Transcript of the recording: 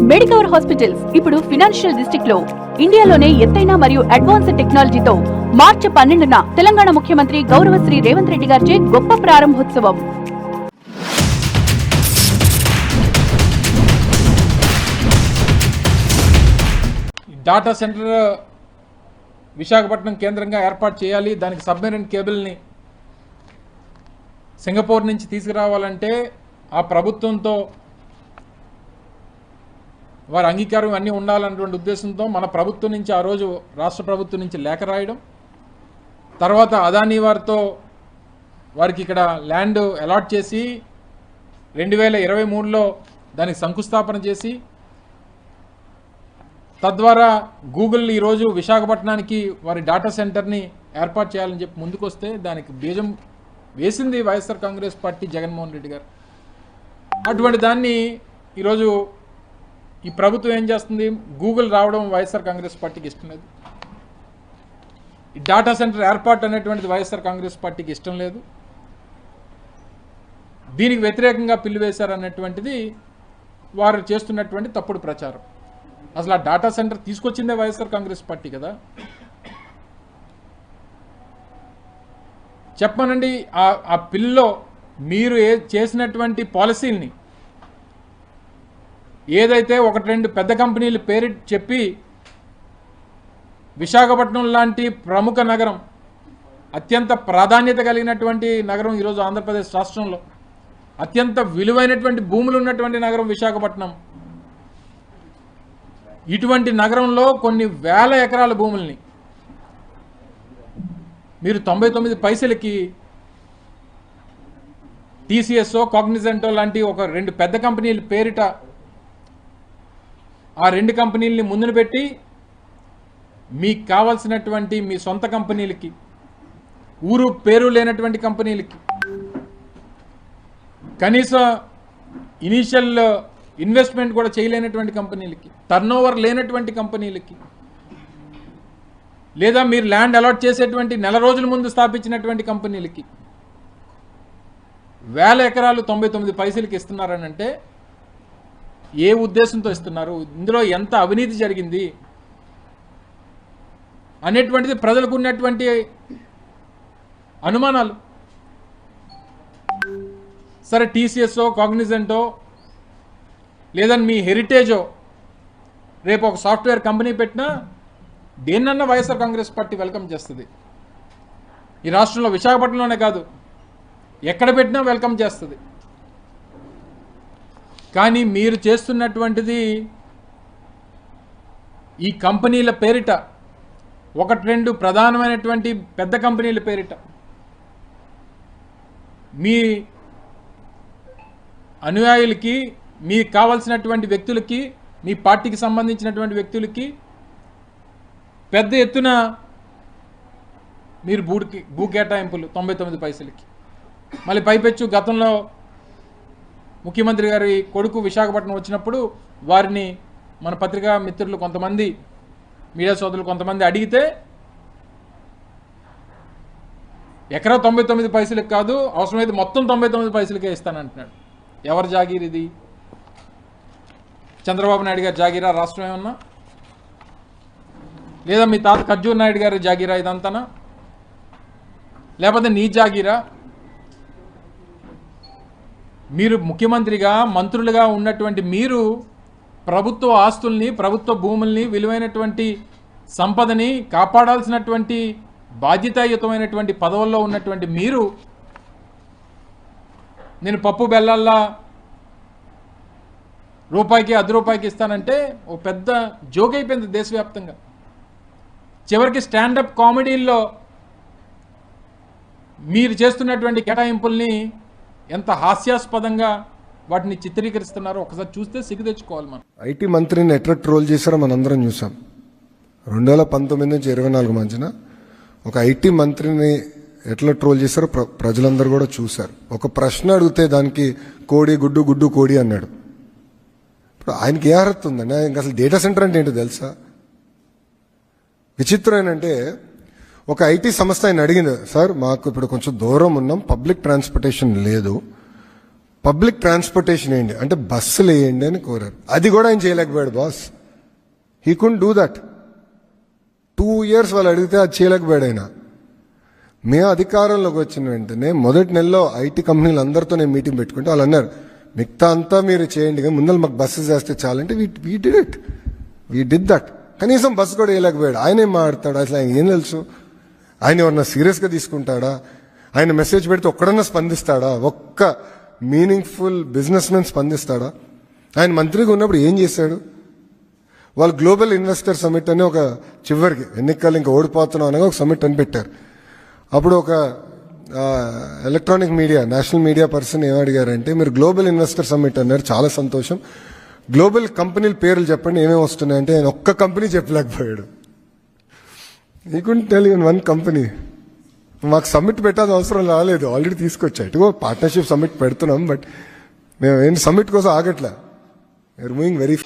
Medicover hospitals ఇప్పుడు financial district లో ఇండియాలోనే ఎత్తైన మరియు అడ్వాన్స్డ్ టెక్నాలజీతో మార్చి 12న తెలంగాణ ముఖ్యమంత్రి గౌరవశ్రీ రేవంత్ రెడ్డి గారిచే గొప్ప ప్రారంభోత్సవం. డాటా సెంటర్ విశాఖపట్నం కేంద్రంగా ఏర్పాటు చేయాలి. దానికి సబ్మెరైన్ కేబుల్ని సింగపూర్ నుంచి తీసుకురావాలంటే ఆ ప్రభుత్వంతో వారి అంగీకారం అన్నీ ఉండాలన్నటువంటి ఉద్దేశంతో మన ప్రభుత్వం నుంచి ఆ రోజు రాష్ట్ర ప్రభుత్వం నుంచి లేఖ రాయడం, తర్వాత అదానీ వారికి ఇక్కడ ల్యాండ్ అలాట్ చేసి 2023లో దానికి శంకుస్థాపన చేసి తద్వారా గూగుల్ ఈరోజు విశాఖపట్నానికి వారి డాటా సెంటర్ని ఏర్పాటు చేయాలని చెప్పి ముందుకొస్తే దానికి బీజం వేసింది వైఎస్ఆర్ కాంగ్రెస్ పార్టీ జగన్మోహన్ రెడ్డి గారు. అటువంటి దాన్ని ఈరోజు ఈ ప్రభుత్వం ఏం చేస్తుంది, గూగుల్ రావడం వైఎస్ఆర్ కాంగ్రెస్ పార్టీకి ఇష్టం లేదు. ఈ డాటా సెంటర్ ఏర్పాటు అనేటువంటిది వైఎస్ఆర్ కాంగ్రెస్ పార్టీకి ఇష్టం లేదు. దీనికి వ్యతిరేకంగా పిల్లు వేశారన్నటువంటిది వారు చేస్తున్నటువంటి తప్పుడు ప్రచారం. అసలు ఆ డాటా సెంటర్ తీసుకొచ్చిందే వైఎస్ఆర్ కాంగ్రెస్ పార్టీ కదా. చెప్పనండి, ఆ పిల్లో మీరు చేసినటువంటి పాలసీల్ని ఏదైతే 1-2 పెద్ద కంపెనీలు పేరు చెప్పి విశాఖపట్నం లాంటి ప్రముఖ నగరం, అత్యంత ప్రాధాన్యత కలిగినటువంటి నగరం, ఈరోజు ఆంధ్రప్రదేశ్ రాష్ట్రంలో అత్యంత విలువైనటువంటి భూములు ఉన్నటువంటి నగరం విశాఖపట్నం. ఇటువంటి నగరంలో కొన్ని వేల ఎకరాల భూముల్ని మీరు 99 పైసలకి టీసీఎస్ఓ, కాగ్నిజెంటో లాంటి 2 పెద్ద కంపెనీల పేరిట ఆ 2 కంపెనీలని ముందును పెట్టి మీకు కావాల్సినటువంటి మీ సొంత కంపెనీలకి, ఊరు పేరు లేనటువంటి కంపెనీలకి, కనీసం ఇనీషియల్ ఇన్వెస్ట్మెంట్ కూడా చేయలేనటువంటి కంపెనీలకి, టర్నోవర్ లేనటువంటి కంపెనీలకి, లేదా మీరు ల్యాండ్ అలాట్ చేసేటువంటి నెల రోజుల ముందు స్థాపించినటువంటి కంపెనీలకి వేల ఎకరాలు 99 పైసలకి ఇస్తున్నారని అంటే ఏ ఉద్దేశంతో ఇస్తున్నారు, ఇందులో ఎంత అవినీతి జరిగింది అనేటువంటిది ప్రజలకు ఉన్నటువంటి అనుమానాలు. సరే, టీసీఎస్ఓ, కాగ్నిజెంటో లేదా మీ హెరిటేజో రేపు ఒక సాఫ్ట్వేర్ కంపెనీ పెట్టినా దేన్నన్నా వైఎస్ఆర్ కాంగ్రెస్ పార్టీ వెల్కమ్ చేస్తుంది. ఈ రాష్ట్రంలో విశాఖపట్నంలోనే కాదు, ఎక్కడ పెట్టినా వెల్కమ్ చేస్తుంది. కానీ మీరు చేస్తున్నటువంటిది ఈ కంపెనీల పేరిట, 1-2 ప్రధానమైనటువంటి పెద్ద కంపెనీల పేరిట మీ అనుయాయులకి, మీకు కావాల్సినటువంటి వ్యక్తులకి, మీ పార్టీకి సంబంధించినటువంటి వ్యక్తులకి పెద్ద ఎత్తున మీరు భూ కేటాయింపులు 99 పైసలకి. మళ్ళీ పైపెచ్చు గతంలో ముఖ్యమంత్రి గారి కొడుకు విశాఖపట్నం వచ్చినప్పుడు వారిని మన పత్రికా మిత్రులు కొంతమంది, మీడియా సోదరులు కొంతమంది అడిగితే ఎకరా 99 పైసలకి కాదు, అవసరమైతే మొత్తం 99 పైసలకే ఇస్తానంటున్నాడు. ఎవరి జాగీర్ ఇది? చంద్రబాబు నాయుడు గారి జాగీరా రాష్ట్రం ఏమన్నా? లేదా మీ తాత ఖర్జూర్ నాయుడు గారి జాగీరా ఇదంతానా? లేకపోతే నీ జాగీరా? మీరు ముఖ్యమంత్రిగా, మంత్రులుగా ఉన్నటువంటి మీరు ప్రభుత్వ ఆస్తుల్ని, ప్రభుత్వ భూముల్ని, విలువైనటువంటి సంపదని కాపాడాల్సినటువంటి బాధ్యతాయుతమైనటువంటి పదవుల్లో ఉన్నటువంటి మీరు నేను పప్పు బెల్లాల్లా రూపాయికి 10 రూపాయికి ఇస్తానంటే ఓ పెద్ద జోక్ అయిపోయింది దేశవ్యాప్తంగా. చివరికి స్టాండప్ కామెడీల్లో మీరు చేస్తున్నటువంటి కేటాయింపుల్ని ఎంత హాస్యాస్పదంగా వాటిని చిత్రీకరిస్తున్నారో ఒకసారి చూస్తే సిగ్గు తెచ్చుకోవాలి. మనం ఐటీ మంత్రిని ఎట్లా ట్రోల్ చేశారో మనందరం చూసాం. 2019 నుంచి 24 మధ్యన ఒక ఐటీ మంత్రిని ఎట్లా ట్రోల్ చేశారో ప్రజలందరూ కూడా చూశారు. ఒక ప్రశ్న అడిగితే దానికి కోడి గుడ్డు, గుడ్డు కోడి అన్నాడు. ఇప్పుడు ఆయనకి ఏ అర్హత ఉందండి? ఆయనకి అసలు డేటా సెంటర్ అంటే ఏంటో తెలుసా? విచిత్రం ఏంటంటే ఒక ఐటీ సంస్థ ఆయన అడిగింది, సార్ మాకు ఇప్పుడు కొంచెం దూరం ఉన్నాం, పబ్లిక్ ట్రాన్స్పోర్టేషన్ లేదు, పబ్లిక్ ట్రాన్స్పోర్టేషన్ వేయండి అంటే బస్సులు వేయండి అని కోరారు. అది కూడా ఆయన చేయలేకపోయాడు boss. He could do that. 2 years వాళ్ళు అడిగితే అది చేయలేకపోయాడు ఆయన. మేము అధికారంలోకి వచ్చిన వెంటనే మొదటి నెలలో ఐటీ కంపెనీలు అందరితో నేను మీటింగ్ పెట్టుకుంటే వాళ్ళు అన్నారు మిగతా అంతా మీరు చేయండి కానీ ముందర మాకు బస్సెస్ వేస్తే చాలంటే we did it. We did that. కనీసం బస్సు కూడా వేయలేకపోయాడు. ఆయన ఏం మాట్లాడతాడు అసలు? ఆయన ఏం తెలుసు? ఆయన ఎవరన్నా సీరియస్గా తీసుకుంటాడా? ఆయన మెసేజ్ పెడితే ఒక్కడన్నా స్పందిస్తాడా? ఒక్క మీనింగ్ఫుల్ బిజినెస్ మ్యాన్ స్పందిస్తాడా? ఆయన మంత్రిగా ఉన్నప్పుడు ఏం చేశాడు? వాళ్ళు గ్లోబల్ ఇన్వెస్టర్ సమిట్ అని ఒక చివరికి ఎన్నికలు ఇంకా ఓడిపోతున్నాం అనగా ఒక సమిట్ అని పెట్టారు. అప్పుడు ఒక electronic media national media person ఏమడిగారంటే మీరు గ్లోబల్ ఇన్వెస్టర్ సమిట్ అన్నారు, చాలా సంతోషం, గ్లోబల్ కంపెనీల పేర్లు చెప్పండి ఏమేమి వస్తున్నాయంటే ఆయన ఒక్క కంపెనీ చెప్పలేకపోయాడు. ఈ couldn't tell you one company. మాకు సమ్మిట్ పెట్టాల్సిన అవసరం రాలేదు, ఆల్రెడీ తీసుకొచ్చా. ఇటుగో పార్ట్నర్షిప్ సమ్మిట్ పెడుతున్నాం, బట్ మేము ఏం సమ్మిట్ కోసం ఆగట్లా. We are moving very